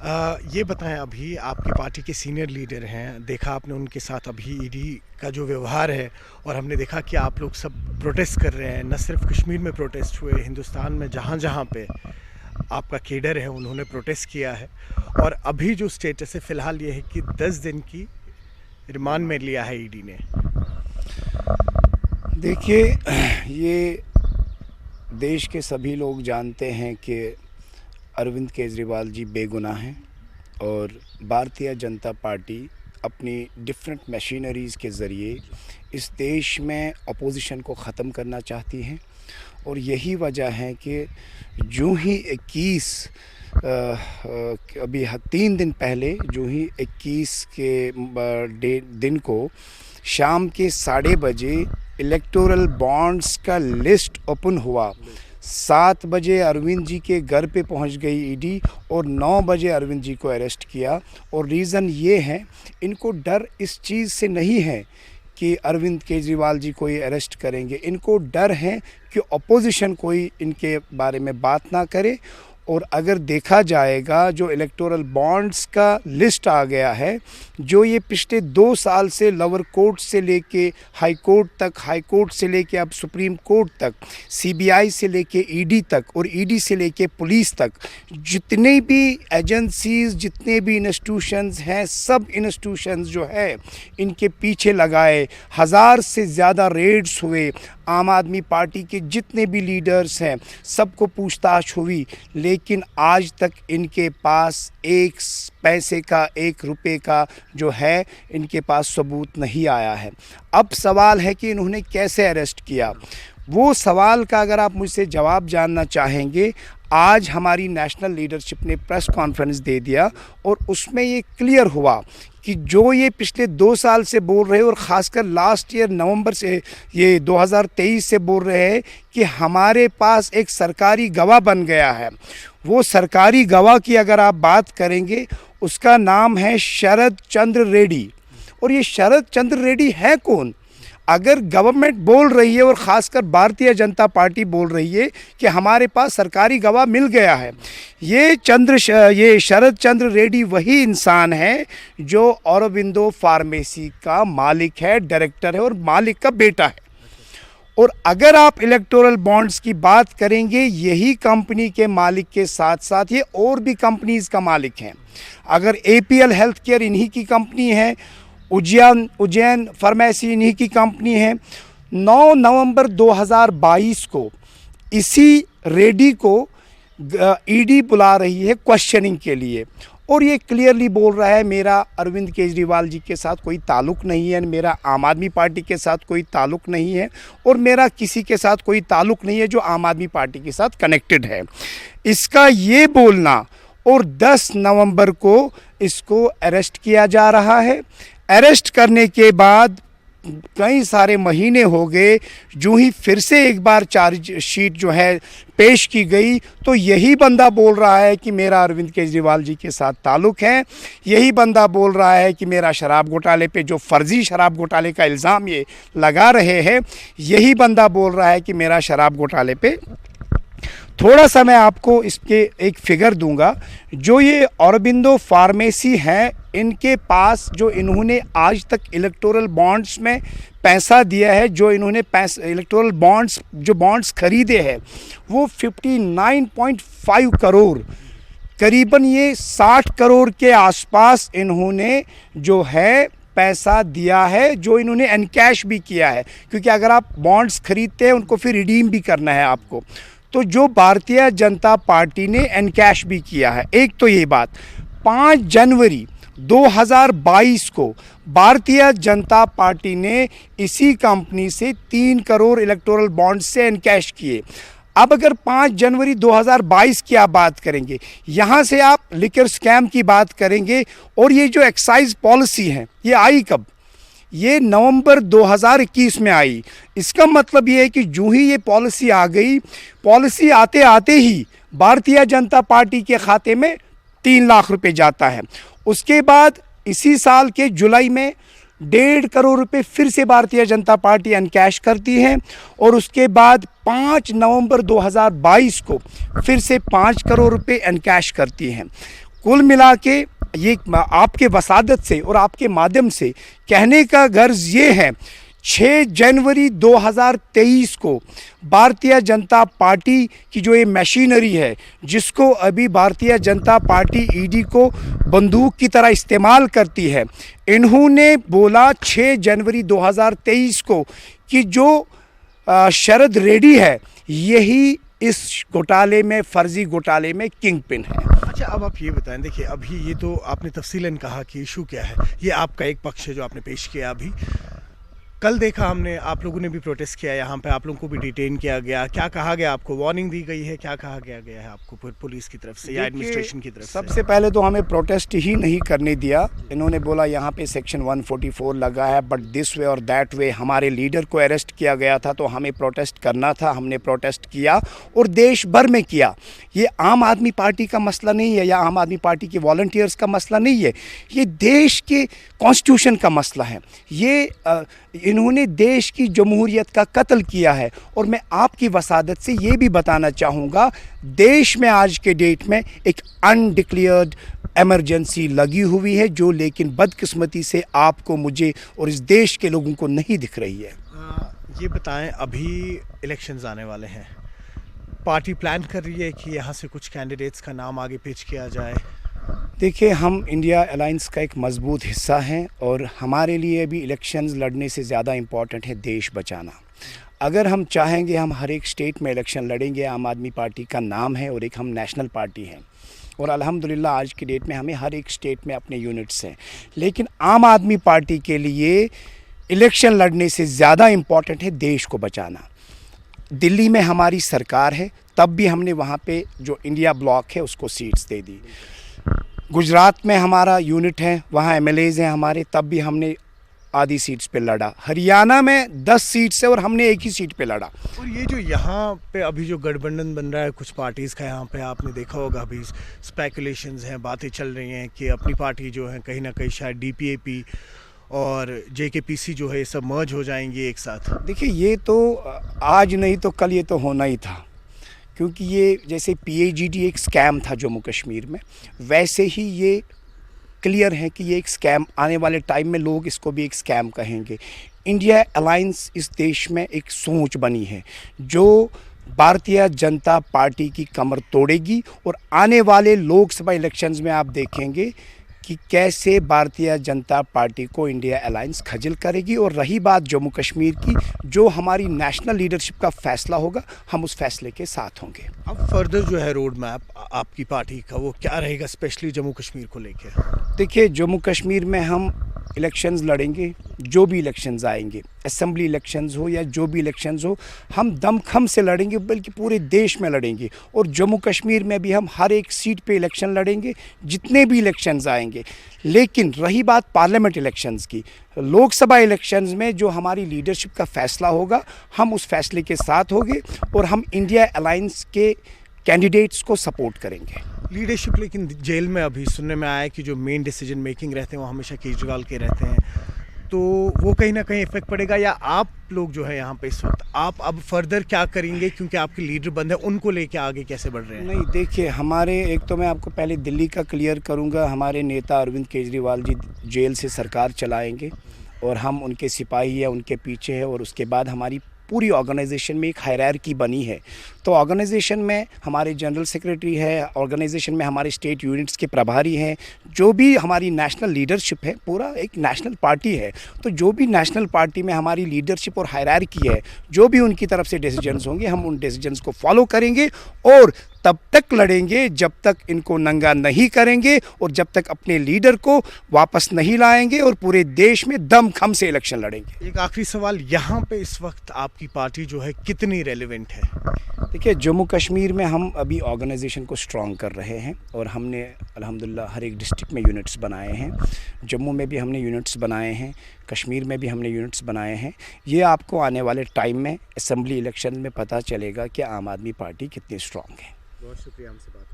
ये बताएं, अभी आपकी पार्टी के सीनियर लीडर हैं, देखा आपने उनके साथ अभी ईडी का जो व्यवहार है, और हमने देखा कि आप लोग सब प्रोटेस्ट कर रहे हैं। न सिर्फ कश्मीर में प्रोटेस्ट हुए, हिंदुस्तान में जहाँ जहाँ पे आपका केडर है उन्होंने प्रोटेस्ट किया है। और अभी जो स्टेटस है फ़िलहाल ये है कि 10 दिन की रिमांड में लिया है ईडी ने। देखिए, ये देश के सभी लोग जानते हैं कि अरविंद केजरीवाल जी बेगुनाह हैं और भारतीय जनता पार्टी अपनी डिफरेंट मशीनरीज़ के ज़रिए इस देश में अपोजिशन को ख़त्म करना चाहती हैं। और यही वजह है कि जो ही 21 अभी 3 दिन पहले जो ही 21 के दिन को शाम के 6:30 बजे इलेक्टोरल बॉन्ड्स का लिस्ट ओपन हुआ। 7 बजे अरविंद जी के घर पे पहुंच गई ईडी और 9 बजे अरविंद जी को अरेस्ट किया। और रीज़न ये है, इनको डर इस चीज़ से नहीं है कि अरविंद केजरीवाल जी कोई अरेस्ट करेंगे, इनको डर है कि अपोजिशन कोई इनके बारे में बात ना करे। और अगर देखा जाएगा जो इलेक्टोरल बॉन्ड्स का लिस्ट आ गया है, जो ये पिछले 2 साल से लोअर कोर्ट से लेके हाई कोर्ट तक, हाई कोर्ट से लेके अब सुप्रीम कोर्ट तक, सीबीआई से लेके ईडी तक और ईडी से लेके पुलिस तक, जितने भी एजेंसीज़, जितने भी इंस्टीट्यूशंस हैं, सब इंस्टीट्यूशंस जो है इनके पीछे लगाए। 1000 से ज़्यादा रेड्स हुए। आम आदमी पार्टी के जितने भी लीडर्स हैं सबको पूछताछ हुई, लेकिन आज तक इनके पास 1 पैसे का, 1 रुपये का जो है इनके पास सबूत नहीं आया है। अब सवाल है कि इन्होंने कैसे अरेस्ट किया। वो सवाल का अगर आप मुझसे जवाब जानना चाहेंगे, आज हमारी नेशनल लीडरशिप ने प्रेस कॉन्फ्रेंस दे दिया और उसमें ये क्लियर हुआ कि जो ये पिछले 2 साल से बोल रहे हैं और ख़ासकर लास्ट ईयर नवंबर से, ये 2023 से बोल रहे हैं कि हमारे पास एक सरकारी गवाह बन गया है। वो सरकारी गवाह की अगर आप बात करेंगे, उसका नाम है शरद चंद्र रेड्डी। और ये शरद चंद्र रेड्डी है कौन? अगर गवर्नमेंट बोल रही है और ख़ासकर भारतीय जनता पार्टी बोल रही है कि हमारे पास सरकारी गवाह मिल गया है, ये शरद चंद्र रेड्डी वही इंसान है जो औरोबिंदो फार्मेसी का मालिक है, डायरेक्टर है और मालिक का बेटा है। और अगर आप इलेक्टोरल बॉन्ड्स की बात करेंगे, यही कंपनी के मालिक के साथ साथ ये और भी कंपनीज़ का मालिक हैं। अगर APL हेल्थ केयर इन्हीं की कंपनी है, उज्जैन फार्मेसी इन्हीं की कंपनी है। 9 नवंबर 2022 को इसी रेड्डी को ईडी बुला रही है क्वेश्चनिंग के लिए, और ये क्लियरली बोल रहा है मेरा अरविंद केजरीवाल जी के साथ कोई ताल्लुक़ नहीं है, मेरा आम आदमी पार्टी के साथ कोई ताल्लुक़ नहीं है और मेरा किसी के साथ कोई ताल्लुक़ नहीं है जो आम आदमी पार्टी के साथ कनेक्टेड है। इसका ये बोलना, और 10 नवंबर को इसको अरेस्ट किया जा रहा है। अरेस्ट करने के बाद कई सारे महीने हो गए, जो ही फिर से एक बार चार्जशीट जो है पेश की गई, तो यही बंदा बोल रहा है कि मेरा अरविंद केजरीवाल जी के साथ ताल्लुक़ है। यही बंदा बोल रहा है कि मेरा शराब घोटाले पे, जो फ़र्ज़ी शराब घोटाले का इल्ज़ाम ये लगा रहे हैं, यही बंदा बोल रहा है कि मेरा शराब घोटाले पे। थोड़ा सा मैं आपको इसके एक फिगर दूंगा। जो ये औरोबिंदो फार्मेसी हैं, इनके पास जो इन्होंने आज तक इलेक्टोरल बॉन्ड्स में पैसा दिया है, जो इन्होंने इलेक्टोरल बॉन्ड्स खरीदे हैं, वो 59.5 करोड़, करीबन ये 60 करोड़ के आसपास इन्होंने जो है पैसा दिया है, जो इन्होंने एनकैश भी किया है, क्योंकि अगर आप बॉन्ड्स खरीदते हैं उनको फिर रिडीम भी करना है आपको। तो जो भारतीय जनता पार्टी ने एनकैश भी किया है। एक तो ये बात, 5 जनवरी 2022 को भारतीय जनता पार्टी ने इसी कंपनी से 3 करोड़ इलेक्टोरल बॉन्ड से एनकैश किए। अब अगर 5 जनवरी 2022 की आप बात करेंगे, यहाँ से आप लिकर स्कैम की बात करेंगे, और ये जो एक्साइज पॉलिसी है ये आई कब? ये नवंबर 2021 में आई। इसका मतलब ये है कि जो ही ये पॉलिसी आ गई, पॉलिसी आते आते ही भारतीय जनता पार्टी के खाते में 3 लाख रुपए जाता है। उसके बाद इसी साल के जुलाई में 1.5 करोड़ रुपए फिर से भारतीय जनता पार्टी अनकैश करती है, और उसके बाद 5 नवंबर 2022 को फिर से 5 करोड़ रुपए अनकैश करती हैं। कुल मिला के ये आपके वसादत से और आपके माध्यम से कहने का गर्ज ये है, 6 जनवरी 2023 को भारतीय जनता पार्टी की जो ये मशीनरी है, जिसको अभी भारतीय जनता पार्टी ईडी को बंदूक की तरह इस्तेमाल करती है, इन्होंने बोला 6 जनवरी 2023 को कि जो शरद रेड्डी है यही इस घोटाले में, फर्जी घोटाले में किंग पिन है। अच्छा, अब आप ये बताएं, देखिए अभी ये तो आपने तफसीलन कहा कि इशू क्या है, ये आपका एक पक्ष है जो आपने पेश किया। अभी कल देखा हमने, आप लोगों ने भी प्रोटेस्ट किया यहाँ पे, आप लोगों को भी डिटेन किया गया, क्या कहा गया आपको, वार्निंग दी गई है, क्या कहा गया है आपको पुलिस की तरफ से या एडमिनिस्ट्रेशन की तरफ से? सबसे पहले तो हमें प्रोटेस्ट ही नहीं करने दिया। इन्होंने बोला यहाँ पे सेक्शन 144 लगा है, बट दिस वे और दैट वे हमारे लीडर को अरेस्ट किया गया था, तो हमें प्रोटेस्ट करना था। हमने प्रोटेस्ट किया और देश भर में किया। ये आम आदमी पार्टी का मसला नहीं है या आम आदमी पार्टी के वॉलंटियर्स का मसला नहीं है, ये देश के कॉन्स्टिट्यूशन का मसला है। ये इन्होंने देश की जमहूरियत का कत्ल किया है। और मैं आपकी वसादत से ये भी बताना चाहूँगा, देश में आज के डेट में एक अनडिक्लेयर्ड एमरजेंसी लगी हुई है, जो लेकिन बदकिस्मती से आपको, मुझे और इस देश के लोगों को नहीं दिख रही है। ये बताएं, अभी इलेक्शंस आने वाले हैं, पार्टी प्लान कर रही है कि यहाँ से कुछ कैंडिडेट्स का नाम आगे पेश किया जाए? देखिए, हम इंडिया अलायंस का एक मजबूत हिस्सा हैं और हमारे लिए भी इलेक्शंस लड़ने से ज़्यादा इम्पॉर्टेंट है देश बचाना। अगर हम चाहेंगे, हम हर एक स्टेट में इलेक्शन लड़ेंगे। आम आदमी पार्टी का नाम है और एक हम नेशनल पार्टी हैं और अल्हम्दुलिल्लाह आज की डेट में हमें हर एक स्टेट में अपने यूनिट्स हैं। लेकिन आम आदमी पार्टी के लिए इलेक्शन लड़ने से ज़्यादा इम्पॉर्टेंट है देश को बचाना। दिल्ली में हमारी सरकार है, तब भी हमने वहाँ पे जो इंडिया ब्लॉक है उसको सीट्स दे दी। गुजरात में हमारा यूनिट है, वहाँ एमएलएज हैं हमारे, तब भी हमने आधी सीट्स पे लड़ा। हरियाणा में 10 सीट्स है और हमने एक ही सीट पे लड़ा। और ये जो यहाँ पे अभी जो गठबंधन बन रहा है कुछ पार्टीज़ का, यहाँ पे आपने देखा होगा अभी स्पेकुलेशंस हैं, बातें चल रही हैं कि अपनी पार्टी जो है कहीं ना कहीं शायद डीपीएपी और जेकेपीसी जो है ये सब मर्ज हो जाएंगे एक साथ। देखिए, ये तो आज नहीं तो कल ये तो होना ही था, क्योंकि ये जैसे पीएजीडी एक स्कैम था जम्मू कश्मीर में, वैसे ही ये क्लियर है कि ये एक स्कैम आने वाले टाइम में लोग इसको भी एक स्कैम कहेंगे। इंडिया अलायंस इस देश में एक सोच बनी है जो भारतीय जनता पार्टी की कमर तोड़ेगी और आने वाले लोकसभा इलेक्शंस में आप देखेंगे कि कैसे भारतीय जनता पार्टी को इंडिया अलायंस खजल करेगी। और रही बात जम्मू कश्मीर की, जो हमारी नेशनल लीडरशिप का फैसला होगा, हम उस फैसले के साथ होंगे। अब फर्दर जो है रोड मैप आपकी पार्टी का वो क्या रहेगा, स्पेशली जम्मू कश्मीर को लेकर? देखिए, जम्मू कश्मीर में हम इलेक्शंस लड़ेंगे, जो भी इलेक्शंस आएंगे, असेंबली इलेक्शंस हो या जो भी इलेक्शंस हो, हम दमखम से लड़ेंगे, बल्कि पूरे देश में लड़ेंगे। और जम्मू कश्मीर में भी हम हर एक सीट पे इलेक्शन लड़ेंगे, जितने भी इलेक्शंस आएंगे। लेकिन रही बात पार्लियामेंट इलेक्शंस की, लोकसभा इलेक्शंस में जो हमारी लीडरशिप का फैसला होगा, हम उस फैसले के साथ होंगे और हम इंडिया अलायंस के कैंडिडेट्स को सपोर्ट करेंगे। लीडरशिप लेकिन जेल में अभी सुनने में आया है कि जो मेन डिसीजन मेकिंग रहते हैं वो हमेशा केजरीवाल के रहते हैं, तो वो कहीं ना कहीं इफेक्ट पड़ेगा? या आप लोग जो है यहाँ पे इस वक्त आप अब फर्दर क्या करेंगे, क्योंकि आपके लीडर बंद है, उनको लेके आगे कैसे बढ़ रहे हैं? नहीं, देखिए, हमारे एक तो मैं आपको पहले दिल्ली का क्लियर करूँगा, हमारे नेता अरविंद केजरीवाल जी जेल से सरकार चलाएँगे और हम उनके सिपाही हैं, उनके पीछे है। और उसके बाद हमारी पूरी ऑर्गेनाइजेशन में एक हायरार्की बनी है। तो ऑर्गेनाइजेशन में हमारे जनरल सेक्रेटरी है, ऑर्गेनाइजेशन में हमारे स्टेट यूनिट्स के प्रभारी हैं, जो भी हमारी नेशनल लीडरशिप है, पूरा एक नेशनल पार्टी है। तो जो भी नेशनल पार्टी में हमारी लीडरशिप और हायरार्की है, जो भी उनकी तरफ से डिसीजंस होंगे, हम उन डिसीजंस को फॉलो करेंगे और तब तक लड़ेंगे जब तक इनको नंगा नहीं करेंगे और जब तक अपने लीडर को वापस नहीं लाएंगे और पूरे देश में दमखम से इलेक्शन लड़ेंगे। एक आखिरी सवाल, यहाँ पे इस वक्त आपकी पार्टी जो है कितनी रेलेवेंट है? देखिए, जम्मू कश्मीर में हम अभी ऑर्गेनाइजेशन को स्ट्रॉन्ग कर रहे हैं और हमने अल्हम्दुलिल्लाह हर एक डिस्ट्रिक्ट में यूनिट्स बनाए हैं। जम्मू में भी हमने यूनिट्स बनाए हैं, कश्मीर में भी हमने यूनिट्स बनाए हैं। ये आपको आने वाले टाइम में असेंबली इलेक्शन में पता चलेगा कि आम आदमी पार्टी कितनी स्ट्रॉन्ग है। बहुत शुक्रिया हमसे बात